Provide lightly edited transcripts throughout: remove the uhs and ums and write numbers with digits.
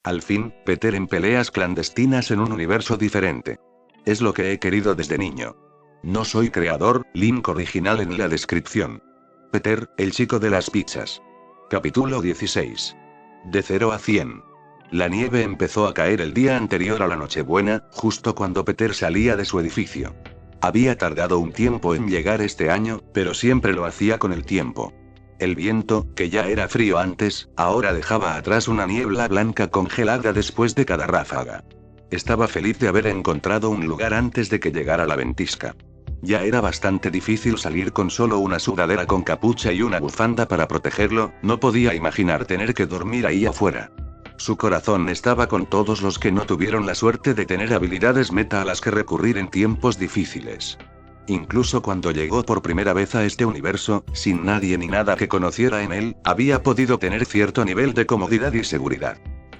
Al fin, Peter en peleas clandestinas en un universo diferente. Es lo que he querido desde niño. No soy creador, link original en la descripción. Peter, el chico de las pizzas. Capítulo 16. De 0 a 100. La nieve empezó a caer el día anterior a la Nochebuena, justo cuando Peter salía de su edificio. Había tardado un tiempo en llegar este año, pero siempre lo hacía con el tiempo. El viento, que ya era frío antes, ahora dejaba atrás una niebla blanca congelada después de cada ráfaga. Estaba feliz de haber encontrado un lugar antes de que llegara la ventisca. Ya era bastante difícil salir con solo una sudadera con capucha y una bufanda para protegerlo, no podía imaginar tener que dormir ahí afuera. Su corazón estaba con todos los que no tuvieron la suerte de tener habilidades meta a las que recurrir en tiempos difíciles. Incluso cuando llegó por primera vez a este universo, sin nadie ni nada que conociera en él, había podido tener cierto nivel de comodidad y seguridad.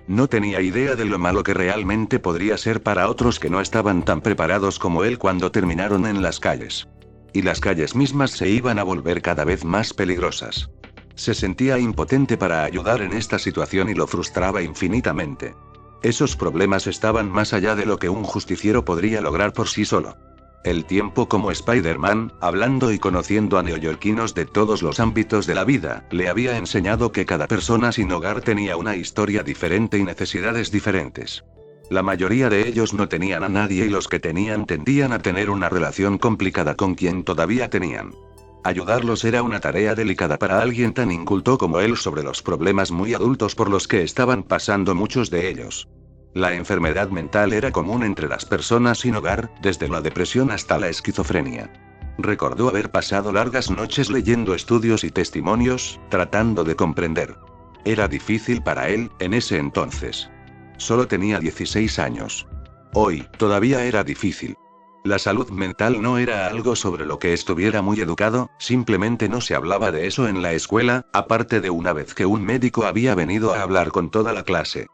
No tenía idea de lo malo que realmente podría ser para otros que no estaban tan preparados como él cuando terminaron en las calles. Y las calles mismas se iban a volver cada vez más peligrosas. Se sentía impotente para ayudar en esta situación y lo frustraba infinitamente. Esos problemas estaban más allá de lo que un justiciero podría lograr por sí solo. El tiempo como Spider-Man, hablando y conociendo a neoyorquinos de todos los ámbitos de la vida, le había enseñado que cada persona sin hogar tenía una historia diferente y necesidades diferentes. La mayoría de ellos no tenían a nadie y los que tenían tendían a tener una relación complicada con quien todavía tenían. Ayudarlos era una tarea delicada para alguien tan inculto como él sobre los problemas muy adultos por los que estaban pasando muchos de ellos. La enfermedad mental era común entre las personas sin hogar, desde la depresión hasta la esquizofrenia. Recordó haber pasado largas noches leyendo estudios y testimonios, tratando de comprender. Era difícil para él, en ese entonces. Solo tenía 16 años. Hoy, todavía era difícil. La salud mental no era algo sobre lo que estuviera muy educado, simplemente no se hablaba de eso en la escuela, aparte de una vez que un médico había venido a hablar con toda la clase.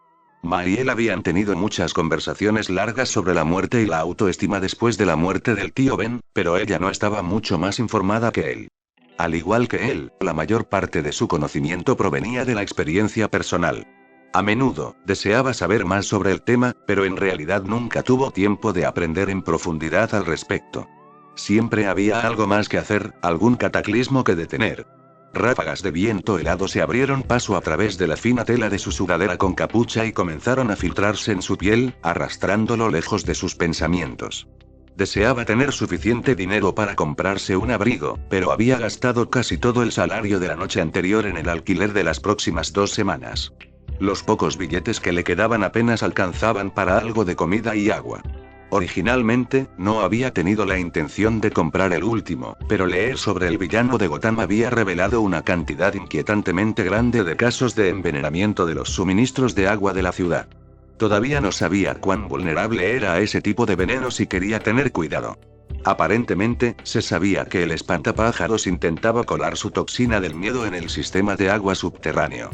Ma y él habían tenido muchas conversaciones largas sobre la muerte y la autoestima después de la muerte del tío Ben, pero ella no estaba mucho más informada que él. Al igual que él, la mayor parte de su conocimiento provenía de la experiencia personal. A menudo, deseaba saber más sobre el tema, pero en realidad nunca tuvo tiempo de aprender en profundidad al respecto. Siempre había algo más que hacer, algún cataclismo que detener. Ráfagas de viento helado se abrieron paso a través de la fina tela de su sudadera con capucha y comenzaron a filtrarse en su piel, arrastrándolo lejos de sus pensamientos. Deseaba tener suficiente dinero para comprarse un abrigo, pero había gastado casi todo el salario de la noche anterior en el alquiler de las próximas 2 semanas. Los pocos billetes que le quedaban apenas alcanzaban para algo de comida y agua. Originalmente, no había tenido la intención de comprar el último, pero leer sobre el villano de Gotham había revelado una cantidad inquietantemente grande de casos de envenenamiento de los suministros de agua de la ciudad. Todavía no sabía cuán vulnerable era a ese tipo de venenos y quería tener cuidado. Aparentemente, se sabía que el espantapájaros intentaba colar su toxina del miedo en el sistema de agua subterráneo.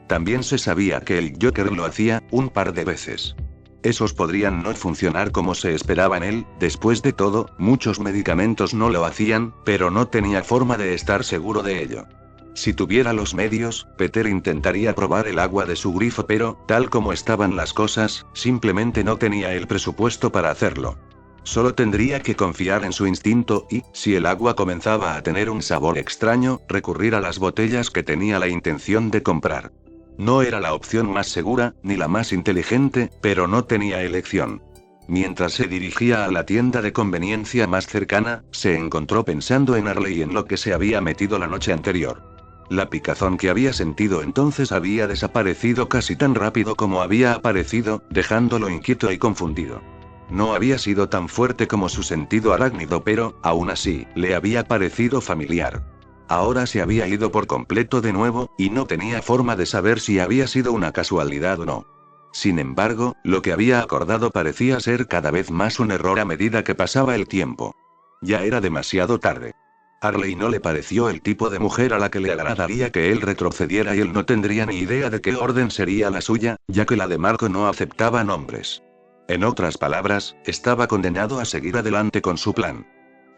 También se sabía que el Joker lo hacía, un par de veces. Esos podrían no funcionar como se esperaba en él, después de todo, muchos medicamentos no lo hacían, pero no tenía forma de estar seguro de ello. Si tuviera los medios, Peter intentaría probar el agua de su grifo, pero, tal como estaban las cosas, simplemente no tenía el presupuesto para hacerlo. Solo tendría que confiar en su instinto y, si el agua comenzaba a tener un sabor extraño, recurrir a las botellas que tenía la intención de comprar. No era la opción más segura, ni la más inteligente, pero no tenía elección. Mientras se dirigía a la tienda de conveniencia más cercana, se encontró pensando en Arley y en lo que se había metido la noche anterior. La picazón que había sentido entonces había desaparecido casi tan rápido como había aparecido, dejándolo inquieto y confundido. No había sido tan fuerte como su sentido arácnido, pero, aún así, le había parecido familiar. Ahora se había ido por completo de nuevo, y no tenía forma de saber si había sido una casualidad o no. Sin embargo, lo que había acordado parecía ser cada vez más un error a medida que pasaba el tiempo. Ya era demasiado tarde. Arley no le pareció el tipo de mujer a la que le agradaría que él retrocediera y él no tendría ni idea de qué orden sería la suya, ya que la de Marco no aceptaba nombres. En otras palabras, estaba condenado a seguir adelante con su plan.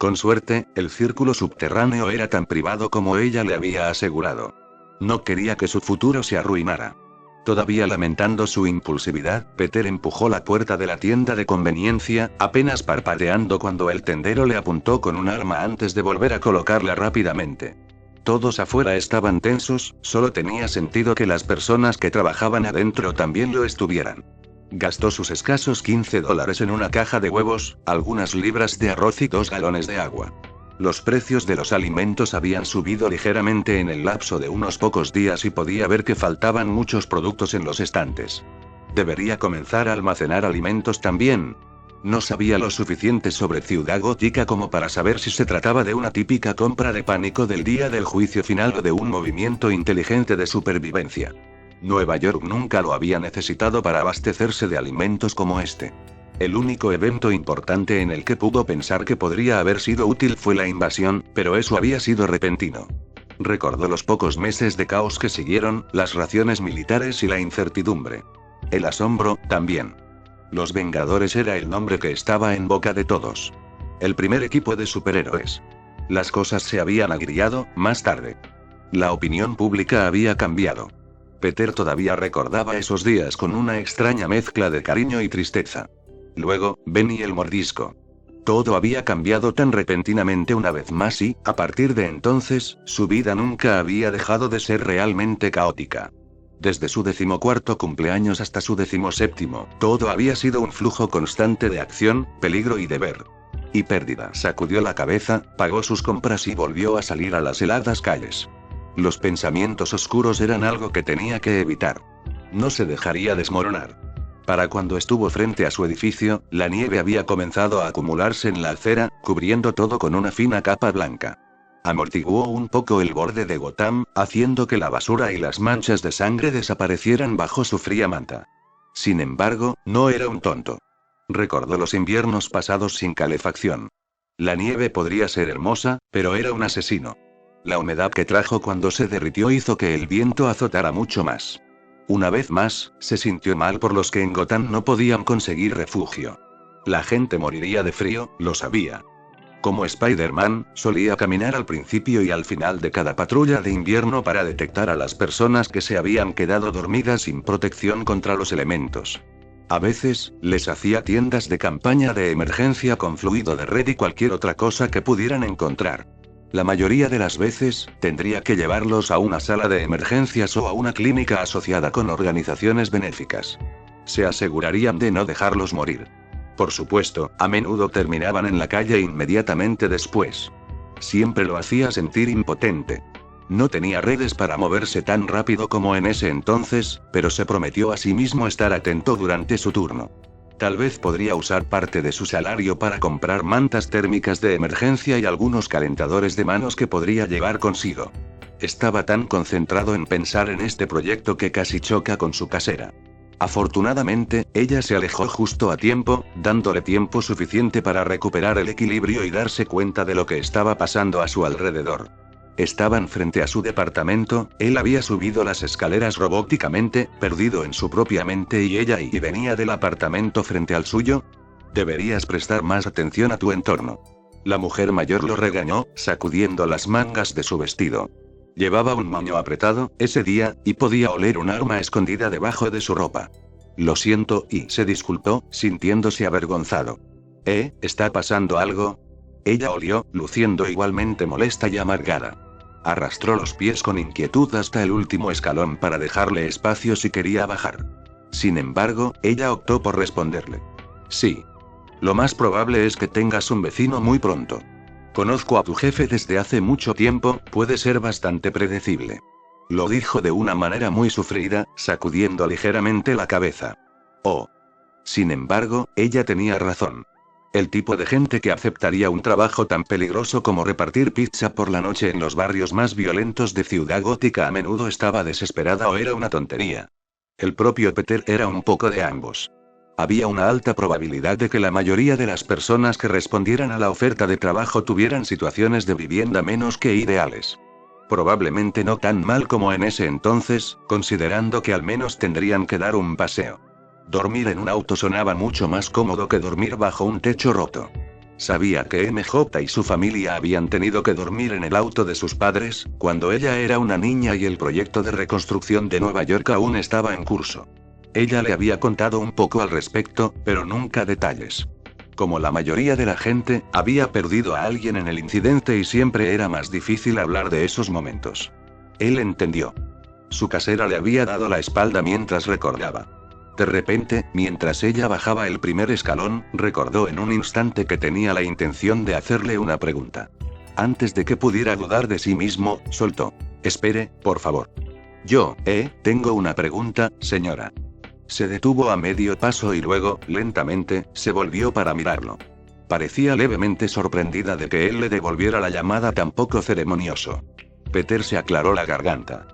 Con suerte, el círculo subterráneo era tan privado como ella le había asegurado. No quería que su futuro se arruinara. Todavía lamentando su impulsividad, Peter empujó la puerta de la tienda de conveniencia, apenas parpadeando cuando el tendero le apuntó con un arma antes de volver a colocarla rápidamente. Todos afuera estaban tensos, solo tenía sentido que las personas que trabajaban adentro también lo estuvieran. Gastó sus escasos $15 en una caja de huevos, algunas libras de arroz y 2 galones de agua. Los precios de los alimentos habían subido ligeramente en el lapso de unos pocos días y podía ver que faltaban muchos productos en los estantes. ¿Debería comenzar a almacenar alimentos también? No sabía lo suficiente sobre Ciudad Gótica como para saber si se trataba de una típica compra de pánico del día del juicio final o de un movimiento inteligente de supervivencia. Nueva York nunca lo había necesitado para abastecerse de alimentos como este. El único evento importante en el que pudo pensar que podría haber sido útil fue la invasión, pero eso había sido repentino. Recordó los pocos meses de caos que siguieron, las raciones militares y la incertidumbre. El asombro, también. Los Vengadores era el nombre que estaba en boca de todos. El primer equipo de superhéroes. Las cosas se habían agriado, más tarde. La opinión pública había cambiado. Peter todavía recordaba esos días con una extraña mezcla de cariño y tristeza. Luego, Ben y el mordisco. Todo había cambiado tan repentinamente una vez más y, a partir de entonces, su vida nunca había dejado de ser realmente caótica. Desde su 14º cumpleaños hasta su 17º, todo había sido un flujo constante de acción, peligro y deber. Y pérdida. Sacudió la cabeza, pagó sus compras y volvió a salir a las heladas calles. Los pensamientos oscuros eran algo que tenía que evitar. No se dejaría desmoronar. Para cuando estuvo frente a su edificio, la nieve había comenzado a acumularse en la acera, cubriendo todo con una fina capa blanca. Amortiguó un poco el borde de Gotham, haciendo que la basura y las manchas de sangre desaparecieran bajo su fría manta. Sin embargo, no era un tonto. Recordó los inviernos pasados sin calefacción. La nieve podría ser hermosa, pero era un asesino. La humedad que trajo cuando se derritió hizo que el viento azotara mucho más. Una vez más, se sintió mal por los que en Gotham no podían conseguir refugio. La gente moriría de frío, lo sabía. Como Spider-Man, solía caminar al principio y al final de cada patrulla de invierno para detectar a las personas que se habían quedado dormidas sin protección contra los elementos. A veces, les hacía tiendas de campaña de emergencia con fluido de red y cualquier otra cosa que pudieran encontrar. La mayoría de las veces, tendría que llevarlos a una sala de emergencias o a una clínica asociada con organizaciones benéficas. Se asegurarían de no dejarlos morir. Por supuesto, a menudo terminaban en la calle inmediatamente después. Siempre lo hacía sentir impotente. No tenía redes para moverse tan rápido como en ese entonces, pero se prometió a sí mismo estar atento durante su turno. Tal vez podría usar parte de su salario para comprar mantas térmicas de emergencia y algunos calentadores de manos que podría llevar consigo. Estaba tan concentrado en pensar en este proyecto que casi choca con su casera. Afortunadamente, ella se alejó justo a tiempo, dándole tiempo suficiente para recuperar el equilibrio y darse cuenta de lo que estaba pasando a su alrededor. Estaban frente a su departamento, él había subido las escaleras robóticamente, perdido en su propia mente y ella y venía del apartamento frente al suyo. Deberías prestar más atención a tu entorno. La mujer mayor lo regañó, sacudiendo las mangas de su vestido. Llevaba un moño apretado, ese día, y podía oler un arma escondida debajo de su ropa. Lo siento, y se disculpó, sintiéndose avergonzado. ¿Está pasando algo? Ella olió, luciendo igualmente molesta y amargada. Arrastró los pies con inquietud hasta el último escalón para dejarle espacio si quería bajar. Sin embargo, ella optó por responderle. Sí. Lo más probable es que tengas un vecino muy pronto. Conozco a tu jefe desde hace mucho tiempo, puede ser bastante predecible. Lo dijo de una manera muy sufrida, sacudiendo ligeramente la cabeza. Oh. Sin embargo, ella tenía razón. El tipo de gente que aceptaría un trabajo tan peligroso como repartir pizza por la noche en los barrios más violentos de Ciudad Gótica a menudo estaba desesperada o era una tontería. El propio Peter era un poco de ambos. Había una alta probabilidad de que la mayoría de las personas que respondieran a la oferta de trabajo tuvieran situaciones de vivienda menos que ideales. Probablemente no tan mal como en ese entonces, considerando que al menos tendrían que dar un paseo. Dormir en un auto sonaba mucho más cómodo que dormir bajo un techo roto. Sabía que MJ y su familia habían tenido que dormir en el auto de sus padres, cuando ella era una niña y el proyecto de reconstrucción de Nueva York aún estaba en curso. Ella le había contado un poco al respecto, pero nunca detalles. Como la mayoría de la gente, había perdido a alguien en el incidente y siempre era más difícil hablar de esos momentos. Él entendió. Su casera le había dado la espalda mientras recordaba. De repente, mientras ella bajaba el primer escalón, recordó en un instante que tenía la intención de hacerle una pregunta. Antes de que pudiera dudar de sí mismo, soltó: «Espere, por favor». Tengo una pregunta, señora». Se detuvo a medio paso y luego, lentamente, se volvió para mirarlo. Parecía levemente sorprendida de que él le devolviera la llamada tan poco ceremonioso. Peter se aclaró la garganta.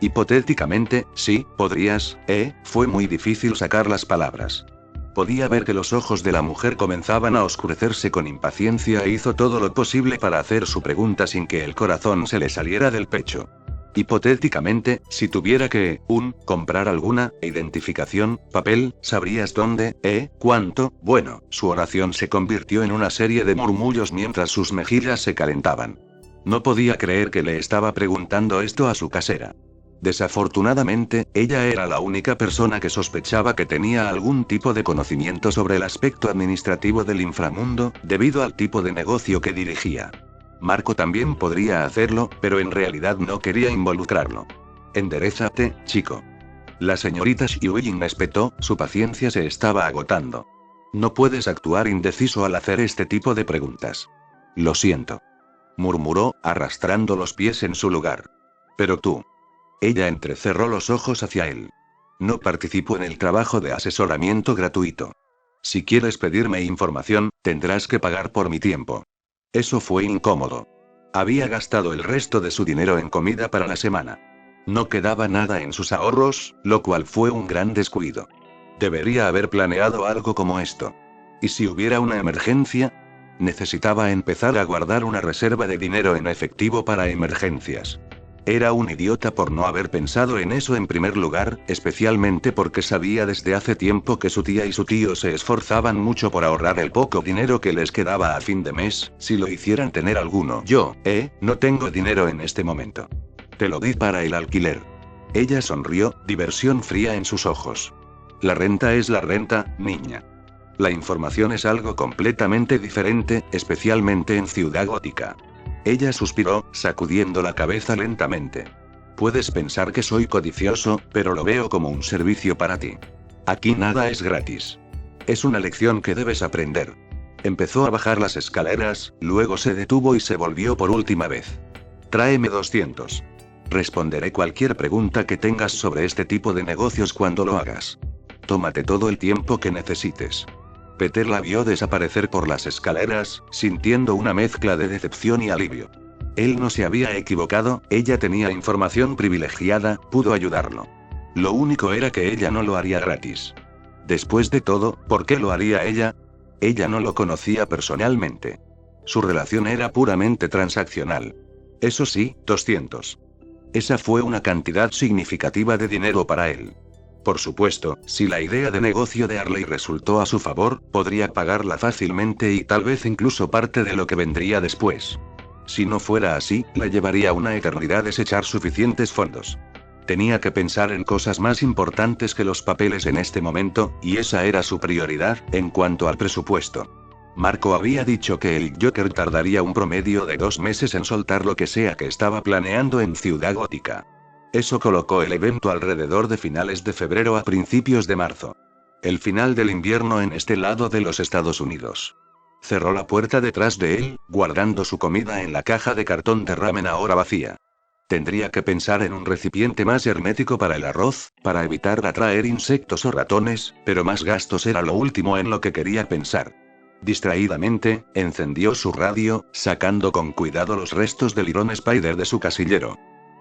Hipotéticamente, sí, podrías, fue muy difícil sacar las palabras. Podía ver que los ojos de la mujer comenzaban a oscurecerse con impaciencia e hizo todo lo posible para hacer su pregunta sin que el corazón se le saliera del pecho. Hipotéticamente, si tuviera que, comprar alguna identificación, papel, ¿sabrías dónde, cuánto? Bueno, su oración se convirtió en una serie de murmullos mientras sus mejillas se calentaban. No podía creer que le estaba preguntando esto a su casera. Desafortunadamente, ella era la única persona que sospechaba que tenía algún tipo de conocimiento sobre el aspecto administrativo del inframundo, debido al tipo de negocio que dirigía. Marco también podría hacerlo, pero en realidad no quería involucrarlo. «Enderézate, chico». La señorita Ewing espetó, su paciencia se estaba agotando. «No puedes actuar indeciso al hacer este tipo de preguntas». «Lo siento», murmuró, arrastrando los pies en su lugar. «Pero tú». Ella entrecerró los ojos hacia él. «No participo en el trabajo de asesoramiento gratuito. Si quieres pedirme información, tendrás que pagar por mi tiempo». Eso fue incómodo. Había gastado el resto de su dinero en comida para la semana. No quedaba nada en sus ahorros, lo cual fue un gran descuido. Debería haber planeado algo como esto. ¿Y si hubiera una emergencia? Necesitaba empezar a guardar una reserva de dinero en efectivo para emergencias. Era un idiota por no haber pensado en eso en primer lugar, especialmente porque sabía desde hace tiempo que su tía y su tío se esforzaban mucho por ahorrar el poco dinero que les quedaba a fin de mes, si lo hicieran tener alguno. No tengo dinero en este momento. Te lo di para el alquiler. Ella sonrió, diversión fría en sus ojos. La renta es la renta, niña. La información es algo completamente diferente, especialmente en Ciudad Gótica. Ella suspiró, sacudiendo la cabeza lentamente. Puedes pensar que soy codicioso, pero lo veo como un servicio para ti. Aquí nada es gratis. Es una lección que debes aprender. Empezó a bajar las escaleras, luego se detuvo y se volvió por última vez. Tráeme 200. Responderé cualquier pregunta que tengas sobre este tipo de negocios cuando lo hagas. Tómate todo el tiempo que necesites. Peter la vio desaparecer por las escaleras, sintiendo una mezcla de decepción y alivio. Él no se había equivocado, ella tenía información privilegiada, pudo ayudarlo. Lo único era que ella no lo haría gratis. Después de todo, ¿por qué lo haría ella? Ella no lo conocía personalmente. Su relación era puramente transaccional. Eso sí, 200. Esa fue una cantidad significativa de dinero para él. Por supuesto, si la idea de negocio de Arley resultó a su favor, podría pagarla fácilmente y tal vez incluso parte de lo que vendría después. Si no fuera así, la llevaría una eternidad desechar suficientes fondos. Tenía que pensar en cosas más importantes que los papeles en este momento, y esa era su prioridad, en cuanto al presupuesto. Marco había dicho que el Joker tardaría un promedio de 2 meses en soltar lo que sea que estaba planeando en Ciudad Gótica. Eso colocó el evento alrededor de finales de febrero a principios de marzo. El final del invierno en este lado de los Estados Unidos. Cerró la puerta detrás de él, guardando su comida en la caja de cartón de ramen ahora vacía. Tendría que pensar en un recipiente más hermético para el arroz, para evitar atraer insectos o ratones, pero más gastos era lo último en lo que quería pensar. Distraídamente, encendió su radio, sacando con cuidado los restos del Iron Spider de su casillero.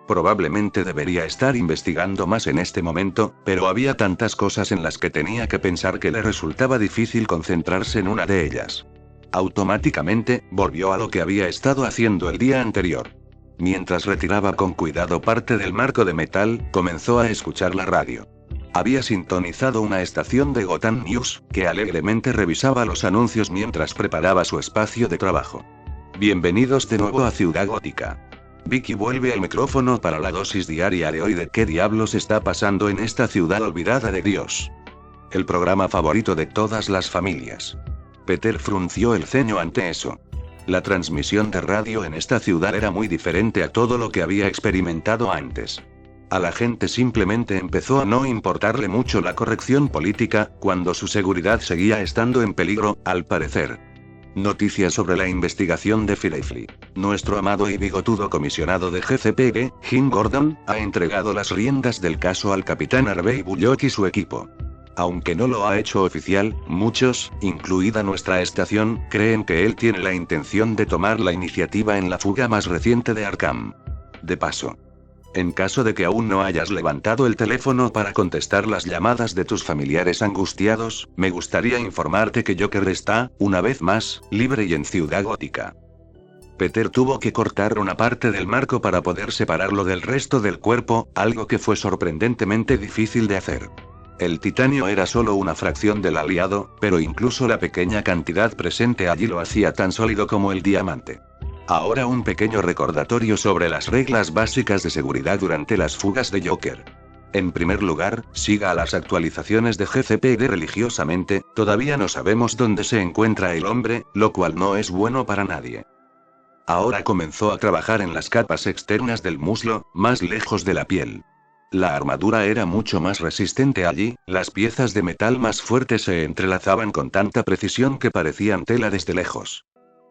Probablemente debería estar investigando más en este momento, pero había tantas cosas en las que tenía que pensar que le resultaba difícil concentrarse en una de ellas. Automáticamente, volvió a lo que había estado haciendo el día anterior. Mientras retiraba con cuidado parte del marco de metal, comenzó a escuchar la radio. Había sintonizado una estación de Gotham News, que alegremente revisaba los anuncios mientras preparaba su espacio de trabajo. Bienvenidos de nuevo a Ciudad Gótica. Vicky vuelve al micrófono para la dosis diaria de hoy de qué diablos está pasando en esta ciudad olvidada de Dios. El programa favorito de todas las familias. Peter frunció el ceño ante eso. La transmisión de radio en esta ciudad era muy diferente a todo lo que había experimentado antes. A la gente simplemente empezó a no importarle mucho la corrección política, cuando su seguridad seguía estando en peligro, al parecer. Noticias sobre la investigación de Firefly. Nuestro amado y bigotudo comisionado de GCPD, Jim Gordon, ha entregado las riendas del caso al capitán Harvey Bullock y su equipo. Aunque no lo ha hecho oficial, muchos, incluida nuestra estación, creen que él tiene la intención de tomar la iniciativa en la fuga más reciente de Arkham. De paso, en caso de que aún no hayas levantado el teléfono para contestar las llamadas de tus familiares angustiados, me gustaría informarte que Joker está, una vez más, libre y en Ciudad Gótica. Peter tuvo que cortar una parte del marco para poder separarlo del resto del cuerpo, algo que fue sorprendentemente difícil de hacer. El titanio era solo una fracción del aliado, pero incluso la pequeña cantidad presente allí lo hacía tan sólido como el diamante. Ahora un pequeño recordatorio sobre las reglas básicas de seguridad durante las fugas de Joker. En primer lugar, siga las actualizaciones de GCPD religiosamente, todavía no sabemos dónde se encuentra el hombre, lo cual no es bueno para nadie. Ahora comenzó a trabajar en las capas externas del muslo, más lejos de la piel. La armadura era mucho más resistente allí, las piezas de metal más fuertes se entrelazaban con tanta precisión que parecían tela desde lejos.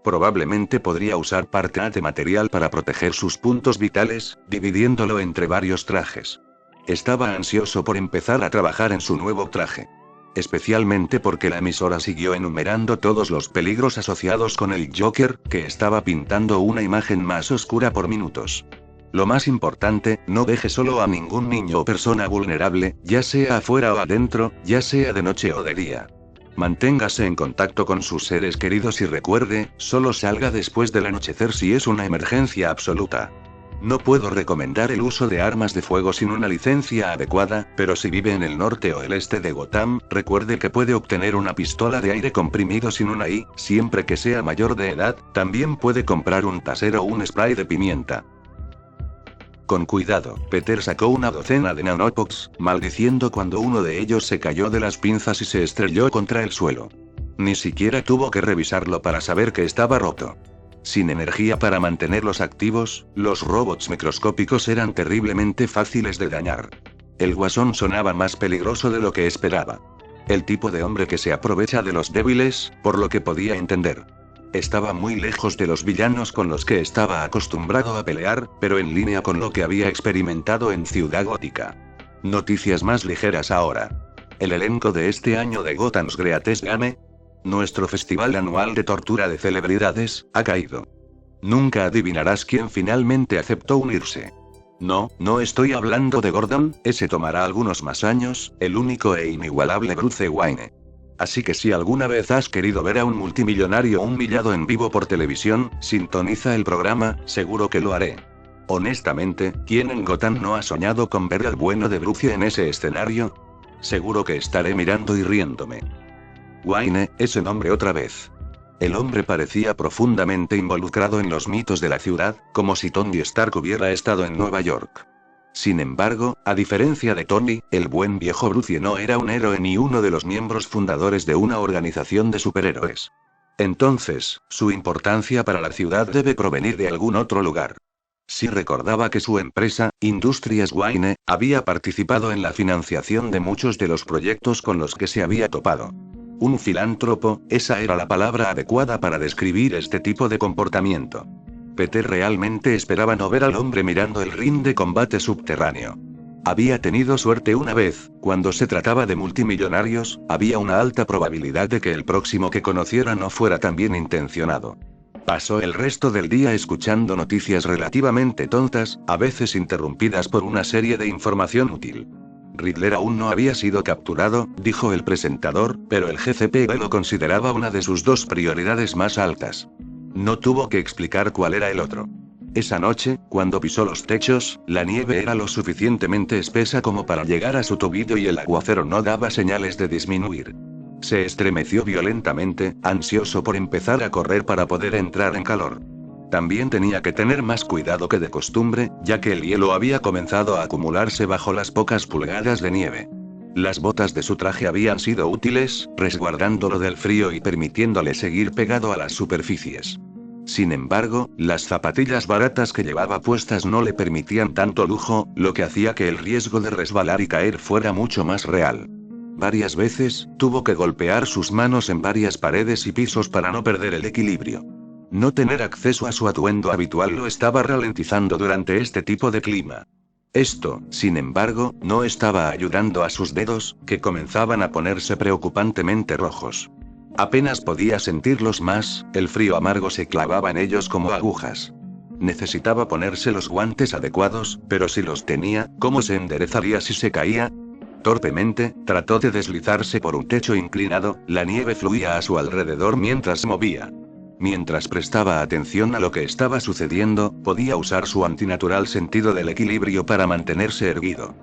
Probablemente podría usar parte de material para proteger sus puntos vitales, dividiéndolo entre varios trajes. Estaba ansioso por empezar a trabajar en su nuevo traje. Especialmente porque la emisora siguió enumerando todos los peligros asociados con el Joker, que estaba pintando una imagen más oscura por minutos. Lo más importante, no deje solo a ningún niño o persona vulnerable, ya sea afuera o adentro, ya sea de noche o de día. Manténgase en contacto con sus seres queridos y recuerde, solo salga después del anochecer si es una emergencia absoluta. No puedo recomendar el uso de armas de fuego sin una licencia adecuada, pero si vive en el norte o el este de Gotham, recuerde que puede obtener una pistola de aire comprimido sin una I, siempre que sea mayor de edad, también puede comprar un taser o un spray de pimienta. Con cuidado, Peter sacó una docena de nanopods, maldiciendo cuando uno de ellos se cayó de las pinzas y se estrelló contra el suelo. Ni siquiera tuvo que revisarlo para saber que estaba roto. Sin energía para mantenerlos activos, los robots microscópicos eran terriblemente fáciles de dañar. El Guasón sonaba más peligroso de lo que esperaba. El tipo de hombre que se aprovecha de los débiles, por lo que podía entender. Estaba muy lejos de los villanos con los que estaba acostumbrado a pelear, pero en línea con lo que había experimentado en Ciudad Gótica. Noticias más ligeras ahora. El elenco de este año de Gotham's Greatest Game, nuestro festival anual de tortura de celebridades, ha caído. Nunca adivinarás quién finalmente aceptó unirse. No estoy hablando de Gordon, ese tomará algunos más años, el único e inigualable Bruce Wayne. Así que si alguna vez has querido ver a un multimillonario humillado en vivo por televisión, sintoniza el programa, seguro que lo haré. Honestamente, ¿quién en Gotham no ha soñado con ver al bueno de Bruce en ese escenario? Seguro que estaré mirando y riéndome. Wayne, ese nombre otra vez. El hombre parecía profundamente involucrado en los mitos de la ciudad, como si Tony Stark hubiera estado en Nueva York. Sin embargo, a diferencia de Tony, el buen viejo Bruce no era un héroe ni uno de los miembros fundadores de una organización de superhéroes. Entonces, su importancia para la ciudad debe provenir de algún otro lugar. Sí recordaba que su empresa, Industrias Wayne, había participado en la financiación de muchos de los proyectos con los que se había topado. Un filántropo, esa era la palabra adecuada para describir este tipo de comportamiento. Peter realmente esperaba no ver al hombre mirando el ring de combate subterráneo. Había tenido suerte una vez, cuando se trataba de multimillonarios, había una alta probabilidad de que el próximo que conociera no fuera tan bien intencionado. Pasó el resto del día escuchando noticias relativamente tontas, a veces interrumpidas por una serie de información útil. Riddler aún no había sido capturado, dijo el presentador, pero el GCPD lo consideraba una de sus dos prioridades más altas. No tuvo que explicar cuál era el otro. Esa noche, cuando pisó los techos, la nieve era lo suficientemente espesa como para llegar a su tobillo y el aguacero no daba señales de disminuir. Se estremeció violentamente, ansioso por empezar a correr para poder entrar en calor. También tenía que tener más cuidado que de costumbre, ya que el hielo había comenzado a acumularse bajo las pocas pulgadas de nieve. Las botas de su traje habían sido útiles, resguardándolo del frío y permitiéndole seguir pegado a las superficies. Sin embargo, las zapatillas baratas que llevaba puestas no le permitían tanto lujo, lo que hacía que el riesgo de resbalar y caer fuera mucho más real. Varias veces, tuvo que golpear sus manos en varias paredes y pisos para no perder el equilibrio. No tener acceso a su atuendo habitual lo estaba ralentizando durante este tipo de clima. Esto, sin embargo, no estaba ayudando a sus dedos, que comenzaban a ponerse preocupantemente rojos. Apenas podía sentirlos más, el frío amargo se clavaba en ellos como agujas. Necesitaba ponerse los guantes adecuados, pero si los tenía, ¿cómo se enderezaría si se caía? Torpemente, trató de deslizarse por un techo inclinado, la nieve fluía a su alrededor mientras se movía. Mientras prestaba atención a lo que estaba sucediendo, podía usar su antinatural sentido del equilibrio para mantenerse erguido.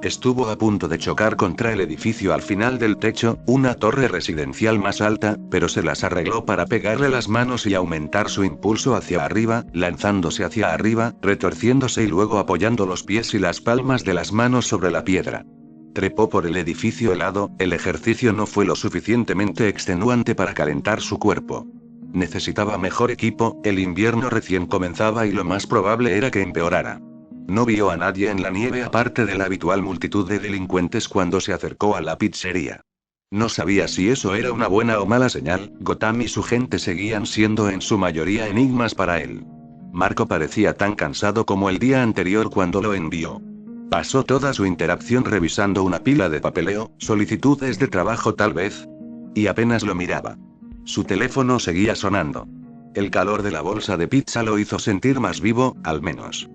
Estuvo a punto de chocar contra el edificio al final del techo, una torre residencial más alta, pero se las arregló para pegarle las manos y aumentar su impulso hacia arriba, lanzándose hacia arriba, retorciéndose y luego apoyando los pies y las palmas de las manos sobre la piedra. Trepó por el edificio helado, el ejercicio no fue lo suficientemente extenuante para calentar su cuerpo. Necesitaba mejor equipo, el invierno recién comenzaba y lo más probable era que empeorara. No vio a nadie en la nieve aparte de la habitual multitud de delincuentes cuando se acercó a la pizzería. No sabía si eso era una buena o mala señal, Gotham y su gente seguían siendo en su mayoría enigmas para él. Marco parecía tan cansado como el día anterior cuando lo envió. Pasó toda su interacción revisando una pila de papeleo, solicitudes de trabajo tal vez. Y apenas lo miraba. Su teléfono seguía sonando. El calor de la bolsa de pizza lo hizo sentir más vivo, al menos.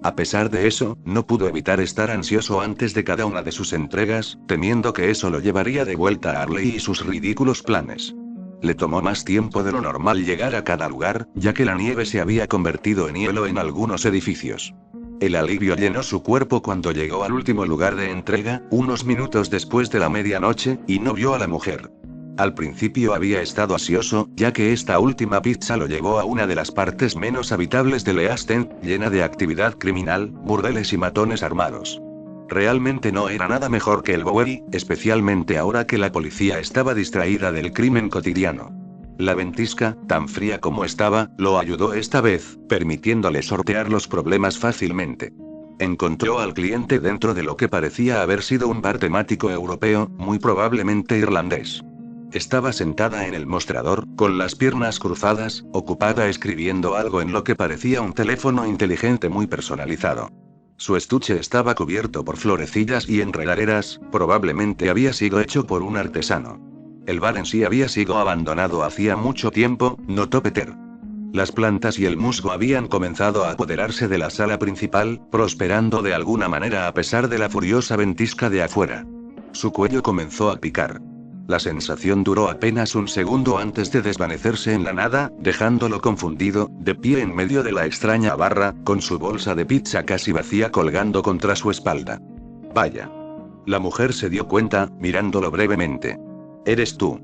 A pesar de eso, no pudo evitar estar ansioso antes de cada una de sus entregas, temiendo que eso lo llevaría de vuelta a Harley y sus ridículos planes. Le tomó más tiempo de lo normal llegar a cada lugar, ya que la nieve se había convertido en hielo en algunos edificios. El alivio llenó su cuerpo cuando llegó al último lugar de entrega, unos minutos después de la medianoche, y no vio a la mujer. Al principio había estado ansioso, ya que esta última pizza lo llevó a una de las partes menos habitables de East End, llena de actividad criminal, burdeles y matones armados. Realmente no era nada mejor que el Bowery, especialmente ahora que la policía estaba distraída del crimen cotidiano. La ventisca, tan fría como estaba, lo ayudó esta vez, permitiéndole sortear los problemas fácilmente. Encontró al cliente dentro de lo que parecía haber sido un bar temático europeo, muy probablemente irlandés. Estaba sentada en el mostrador, con las piernas cruzadas, ocupada escribiendo algo en lo que parecía un teléfono inteligente muy personalizado. Su estuche estaba cubierto por florecillas y enredaderas, probablemente había sido hecho por un artesano. El bar en sí había sido abandonado hacía mucho tiempo, notó Peter. Las plantas y el musgo habían comenzado a apoderarse de la sala principal, prosperando de alguna manera a pesar de la furiosa ventisca de afuera. Su cuello comenzó a picar. La sensación duró apenas un segundo antes de desvanecerse en la nada, dejándolo confundido, de pie en medio de la extraña barra, con su bolsa de pizza casi vacía colgando contra su espalda. Vaya. La mujer se dio cuenta, mirándolo brevemente. ¿Eres tú?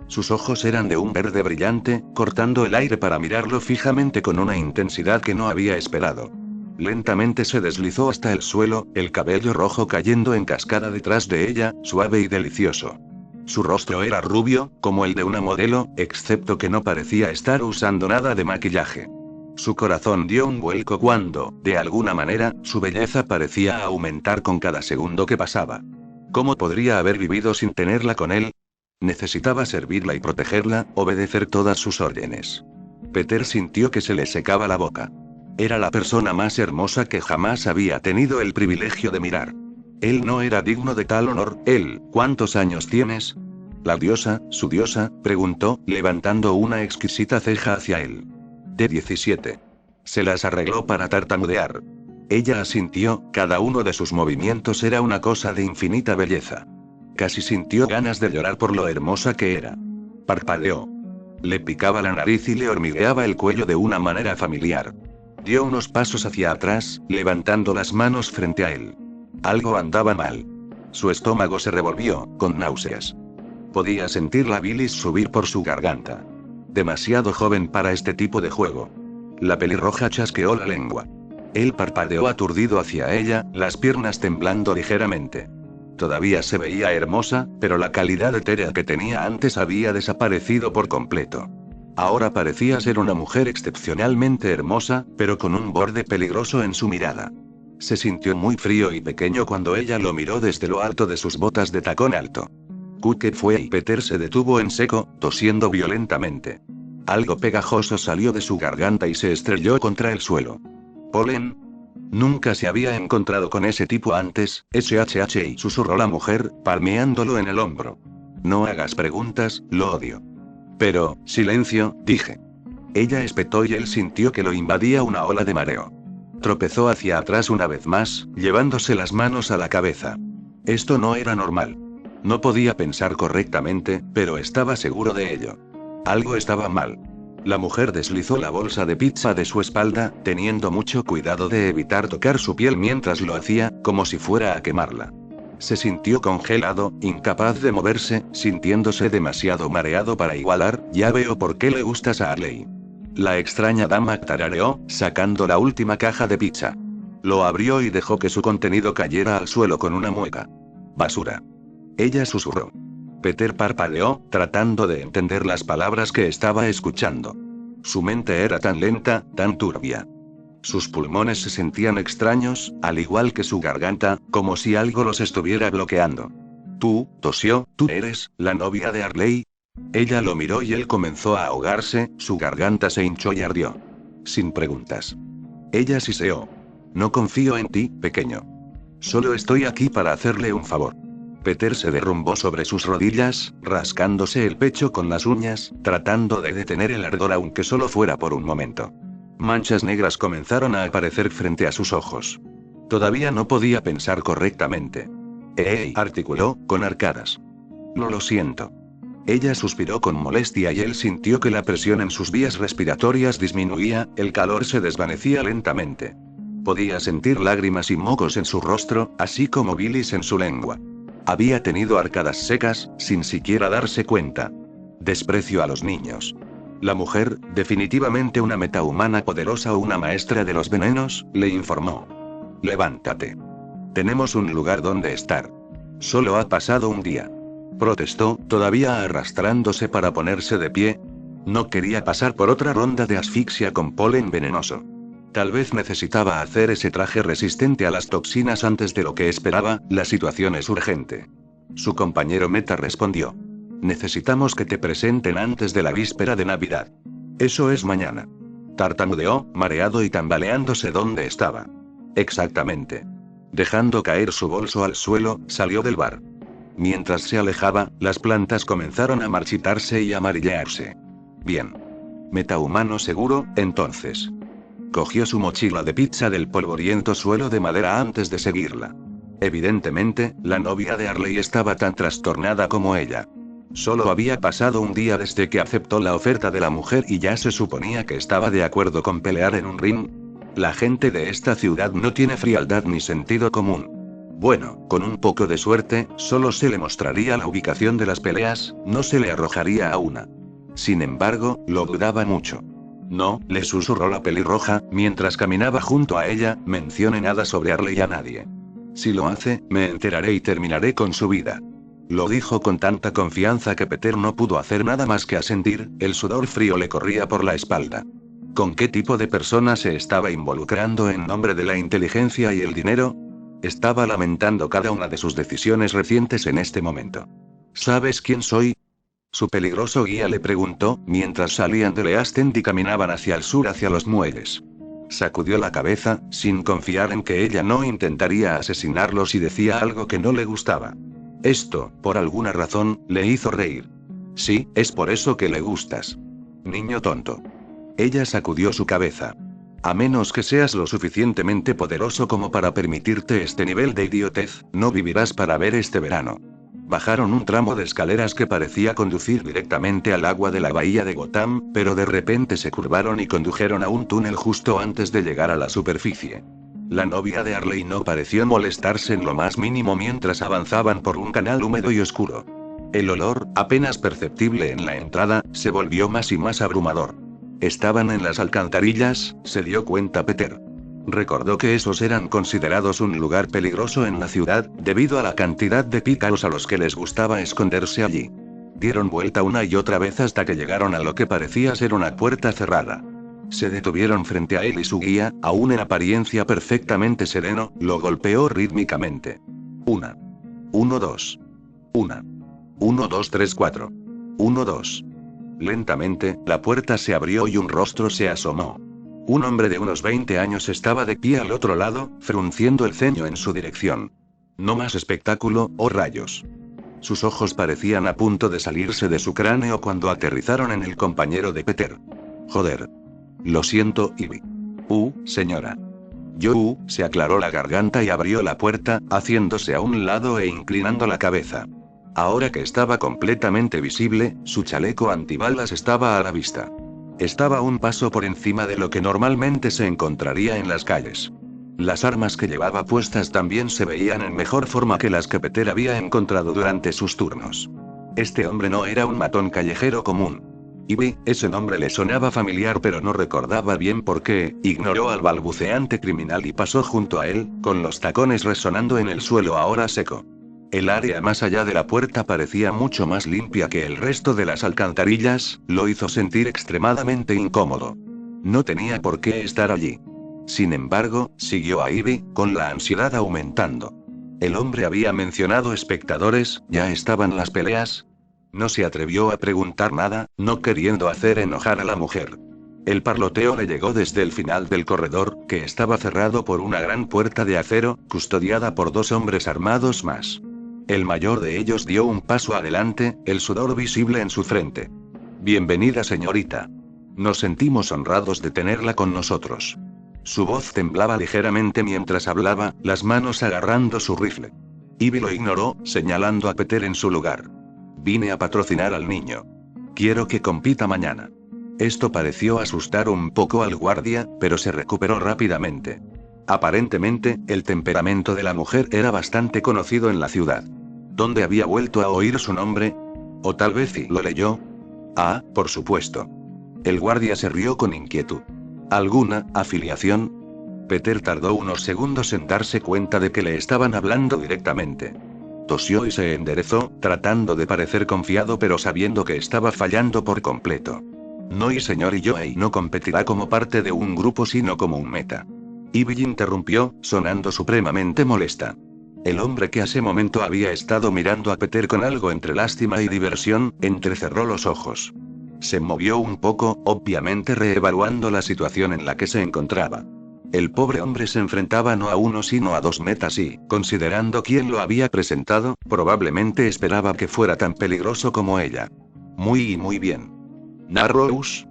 Sus ojos eran de un verde brillante, cortando el aire para mirarlo fijamente con una intensidad que no había esperado. Lentamente se deslizó hasta el suelo, el cabello rojo cayendo en cascada detrás de ella, suave y delicioso. Su rostro era rubio, como el de una modelo, excepto que no parecía estar usando nada de maquillaje. Su corazón dio un vuelco cuando, de alguna manera, su belleza parecía aumentar con cada segundo que pasaba. ¿Cómo podría haber vivido sin tenerla con él? Necesitaba servirla y protegerla, obedecer todas sus órdenes. Peter sintió que se le secaba la boca. Era la persona más hermosa que jamás había tenido el privilegio de mirar. Él no era digno de tal honor. Él, ¿cuántos años tienes? La diosa, su diosa, preguntó, levantando una exquisita ceja hacia él. De 17. Se las arregló para tartamudear. Ella asintió, cada uno de sus movimientos era una cosa de infinita belleza. Casi sintió ganas de llorar por lo hermosa que era. Parpadeó. Le picaba la nariz y le hormigueaba el cuello de una manera familiar. Dio unos pasos hacia atrás, levantando las manos frente a él. Algo andaba mal. Su estómago se revolvió, con náuseas. Podía sentir la bilis subir por su garganta. Demasiado joven para este tipo de juego. La pelirroja chasqueó la lengua. Él parpadeó aturdido hacia ella, las piernas temblando ligeramente. Todavía se veía hermosa, pero la calidad etérea que tenía antes había desaparecido por completo. Ahora parecía ser una mujer excepcionalmente hermosa, pero con un borde peligroso en su mirada. Se sintió muy frío y pequeño cuando ella lo miró desde lo alto de sus botas de tacón alto. Kuke fue y Peter se detuvo en seco, tosiendo violentamente. Algo pegajoso salió de su garganta y se estrelló contra el suelo. ¿Polen? Nunca se había encontrado con ese tipo antes, SHH, susurró la mujer, palmeándolo en el hombro. No hagas preguntas, lo odio. Pero, silencio, dije. Ella espetó y él sintió que lo invadía una ola de mareo. Tropezó hacia atrás una vez más, llevándose las manos a la cabeza. Esto no era normal. No podía pensar correctamente, pero estaba seguro de ello. Algo estaba mal. La mujer deslizó la bolsa de pizza de su espalda, teniendo mucho cuidado de evitar tocar su piel mientras lo hacía, como si fuera a quemarla. Se sintió congelado, incapaz de moverse, sintiéndose demasiado mareado para igualar. Ya veo por qué le gustas a Arley. La extraña dama tarareó, sacando la última caja de pizza. Lo abrió y dejó que su contenido cayera al suelo con una mueca. Basura. Ella susurró. Peter parpadeó, tratando de entender las palabras que estaba escuchando. Su mente era tan lenta, tan turbia. Sus pulmones se sentían extraños, al igual que su garganta, como si algo los estuviera bloqueando. Tú, tosió, ¿tú eres la novia de Arley? Ella lo miró y él comenzó a ahogarse, su garganta se hinchó y ardió. Sin preguntas. Ella siseó. No confío en ti, pequeño. Solo estoy aquí para hacerle un favor. Peter se derrumbó sobre sus rodillas, rascándose el pecho con las uñas, tratando de detener el ardor aunque solo fuera por un momento. Manchas negras comenzaron a aparecer frente a sus ojos. Todavía no podía pensar correctamente. Articuló, con arcadas. Lo siento. Ella suspiró con molestia y él sintió que la presión en sus vías respiratorias disminuía, el calor se desvanecía lentamente. Podía sentir lágrimas y mocos en su rostro, así como bilis en su lengua. Había tenido arcadas secas, sin siquiera darse cuenta. Desprecio a los niños. La mujer, definitivamente una metahumana poderosa o una maestra de los venenos, le informó. Levántate. Tenemos un lugar donde estar. Solo ha pasado un día. Protestó, todavía arrastrándose para ponerse de pie. No quería pasar por otra ronda de asfixia con polen venenoso. Tal vez necesitaba hacer ese traje resistente a las toxinas antes de lo que esperaba. La situación es urgente. Su compañero Meta respondió. Necesitamos que te presenten antes de la víspera de Navidad. Eso es mañana. Tartamudeó, mareado y tambaleándose donde estaba. Exactamente. Dejando caer su bolso al suelo, salió del bar. Mientras se alejaba, las plantas comenzaron a marchitarse y amarillarse. Bien. Metahumano seguro, entonces. Cogió su mochila de pizza del polvoriento suelo de madera antes de seguirla. Evidentemente, la novia de Arley estaba tan trastornada como ella. Solo había pasado un día desde que aceptó la oferta de la mujer y ya se suponía que estaba de acuerdo con pelear en un ring. La gente de esta ciudad no tiene frialdad ni sentido común. Bueno, con un poco de suerte, solo se le mostraría la ubicación de las peleas, no se le arrojaría a una. Sin embargo, lo dudaba mucho. No, le susurró la pelirroja, mientras caminaba junto a ella, mencione nada sobre Arley a nadie. Si lo hace, me enteraré y terminaré con su vida. Lo dijo con tanta confianza que Peter no pudo hacer nada más que asentir, el sudor frío le corría por la espalda. ¿Con qué tipo de persona se estaba involucrando en nombre de la inteligencia y el dinero? Estaba lamentando cada una de sus decisiones recientes en este momento. ¿Sabes quién soy? Su peligroso guía le preguntó, mientras salían de Leastend y caminaban hacia el sur hacia los muelles. Sacudió la cabeza, sin confiar en que ella no intentaría asesinarlo si decía algo que no le gustaba. Esto, por alguna razón, le hizo reír. Sí, es por eso que le gustas. Niño tonto. Ella sacudió su cabeza. A menos que seas lo suficientemente poderoso como para permitirte este nivel de idiotez, no vivirás para ver este verano. Bajaron un tramo de escaleras que parecía conducir directamente al agua de la bahía de Gotham, pero de repente se curvaron y condujeron a un túnel justo antes de llegar a la superficie. La novia de Arley no pareció molestarse en lo más mínimo mientras avanzaban por un canal húmedo y oscuro. El olor, apenas perceptible en la entrada, se volvió más y más abrumador. Estaban en las alcantarillas, se dio cuenta Peter. Recordó que esos eran considerados un lugar peligroso en la ciudad, debido a la cantidad de pícaros a los que les gustaba esconderse allí. Dieron vuelta una y otra vez hasta que llegaron a lo que parecía ser una puerta cerrada. Se detuvieron frente a él y su guía, aún en apariencia perfectamente sereno, lo golpeó rítmicamente. 1, 2. 1, 2, 3, 4. 1, 2. Lentamente, la puerta se abrió y un rostro se asomó. Un hombre de unos 20 años estaba de pie al otro lado, frunciendo el ceño en su dirección. No más espectáculo, oh rayos. Sus ojos parecían a punto de salirse de su cráneo cuando aterrizaron en el compañero de Peter. Joder. Lo siento, Ivy. Señora. Se aclaró la garganta y abrió la puerta, haciéndose a un lado e inclinando la cabeza. Ahora que estaba completamente visible, su chaleco antibalas estaba a la vista. Estaba un paso por encima de lo que normalmente se encontraría en las calles. Las armas que llevaba puestas también se veían en mejor forma que las que Peter había encontrado durante sus turnos. Este hombre no era un matón callejero común. Ivy, ese nombre le sonaba familiar pero no recordaba bien por qué. Ignoró al balbuceante criminal y pasó junto a él, con los tacones resonando en el suelo ahora seco. El área más allá de la puerta parecía mucho más limpia que el resto de las alcantarillas, lo hizo sentir extremadamente incómodo. No tenía por qué estar allí. Sin embargo, siguió a Ivy, con la ansiedad aumentando. El hombre había mencionado espectadores, ¿ya estaban las peleas? No se atrevió a preguntar nada, no queriendo hacer enojar a la mujer. El parloteo le llegó desde el final del corredor, que estaba cerrado por una gran puerta de acero, custodiada por 2 hombres armados más. El mayor de ellos dio un paso adelante, el sudor visible en su frente. Bienvenida, señorita. Nos sentimos honrados de tenerla con nosotros. Su voz temblaba ligeramente mientras hablaba, las manos agarrando su rifle. Ivy lo ignoró, señalando a Peter en su lugar. Vine a patrocinar al niño. Quiero que compita mañana. Esto pareció asustar un poco al guardia, pero se recuperó rápidamente. Aparentemente, el temperamento de la mujer era bastante conocido en la ciudad. ¿Dónde había vuelto a oír su nombre? ¿O tal vez lo leyó? Ah, por supuesto. El guardia se rió con inquietud. ¿Alguna afiliación? Peter tardó unos segundos en darse cuenta de que le estaban hablando directamente. Tosió y se enderezó, tratando de parecer confiado pero sabiendo que estaba fallando por completo. No, y señor Joey no competirá como parte de un grupo sino como un meta. Ivy interrumpió, sonando supremamente molesta. El hombre que hace momento había estado mirando a Peter con algo entre lástima y diversión, entrecerró los ojos. Se movió un poco, obviamente reevaluando la situación en la que se encontraba. El pobre hombre se enfrentaba no a uno sino a 2 metas y, considerando quién lo había presentado, probablemente esperaba que fuera tan peligroso como ella. Muy bien. Narrows.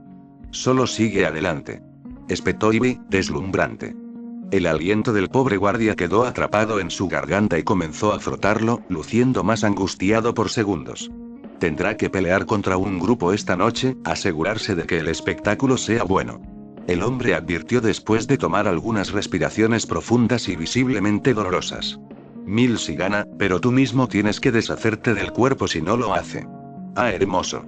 Solo sigue adelante. Espetó Ivy, deslumbrante. El aliento del pobre guardia quedó atrapado en su garganta y comenzó a frotarlo, luciendo más angustiado por segundos. Tendrá que pelear contra un grupo esta noche, asegurarse de que el espectáculo sea bueno. El hombre advirtió después de tomar algunas respiraciones profundas y visiblemente dolorosas. Mills y gana, pero tú mismo tienes que deshacerte del cuerpo si no lo hace. Ah, hermoso.